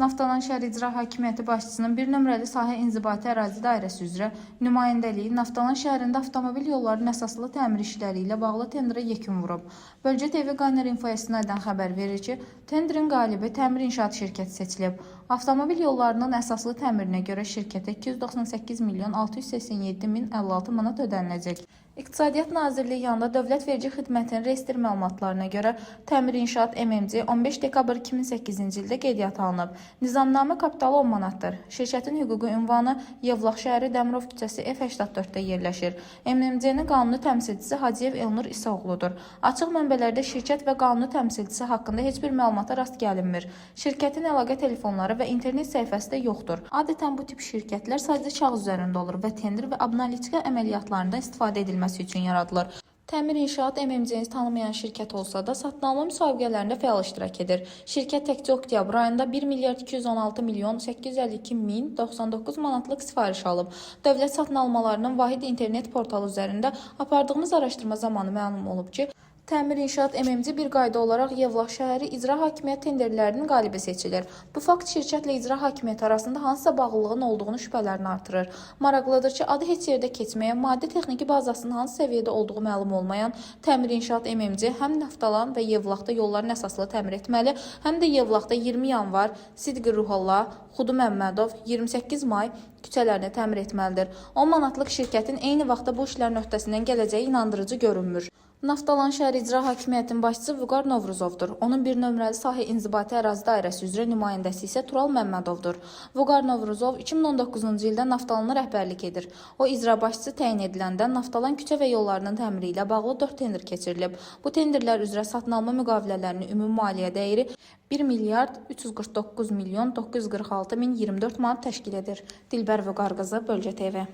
Naftalan şəhər İcra Hakimiyyəti başçısının bir nömrəli sahə inzibati ərazi dairəsi üzrə nümayəndəliyi Naftalan şəhərində avtomobil yollarının əsaslı təmir işləri ilə bağlı tenderə yekun vurub. Bölgə TV Qaynar İnfoya istinadən xəbər verir ki, tenderin qalibi Təmir İnşaat şirkəti seçilib. Avtomobil yollarının əsaslı təmirinə görə şirkətə 298 milyon 687 min 56 manat ödəniləcək. İqtisadiyyat Nazirliyi yanında Dövlət Vergi Xidmətinin reyestr məlumatlarına görə Təmir İnşaat MMC 15 dekabr 2008-ci ildə qeydiyyata alınıb. Nizamnamə kapitalı 10 manatdır. Şirkətin hüquqi ünvanı Yevlax şəhəri Dəmirov küçəsi F84-də yerləşir. MMC-nin qanuni təmsilçisi Hacıyev Elnur İsaoğludur. Açıq mənbələrdə şirkət və qanuni təmsilçisi haqqında heç bir məlumata rast gəlinmir. Şirkətin əlaqə telefonları və internet səhifəsi də yoxdur. Adətən bu tip şirkətlər sadəcə kağız üzərində olur və tender və analitika əməliyyatlarında istifadə edilməsi üçün yaradılır. Təmir İnşaat MMC-ni tanımayan şirkət olsa da satın alma müsabiqələrində fəal iştirak edir. Şirkət təkcə oktyabr ayında 1 milyard 216 milyon 852 min 99 manatlıq sifariş alıb. Dövlət satın almalarının vahid internet portalı üzərində apardığımız araşdırma zamanı məlum olub ki, Təmir İnşaat MMC bir qayda olaraq Yevlax şəhəri İcra Hakimiyyəti tenderlərinin qalibi seçilir. Bu fakt şirkətlə İcra Hakimiyyəti arasında hansısa bağlılığın olduğunu şübhələrini artırır. Maraqlıdır ki, adı heç yerdə keçməyən, maddi texniki bazasının hansı səviyyədə olduğu məlum olmayan Təmir İnşaat MMC həm Naftalan və Yevlaxda yolların əsaslı təmir etməli, həm də Yevlaxda 20 yanvar, Sidqi Ruhollah, Xudu Məmmədov, 28 may küçələrini təmir etməlidir. 10 manatlıq şirkətin eyni vaxtda bu işlərin öhdəsindən gələcəyi inandırıcı görünmür. Naftalan şəhər İcra Hakimiyyətinin başçısı Vüqar Novruzovdur. Onun bir nömrəli sahə inzibati ərazi dairəsi üzrə nümayəndəsi isə Tural Məmmədovdur. Vüqar Novruzov 2019-cu ildə Naftalana rəhbərlik edir. O, icra başçısı təyin ediləndə Naftalan küçə və yollarının təmiri ilə bağlı 4 tender keçirilib. Bu tenderlər üzrə satın alma müqavilələrinin ümumi maliyyə dəyəri 1 milyard 349 milyon 946 min 24 manat təşkil edir. Dilbər Vüqar qızı, Bölgə TV.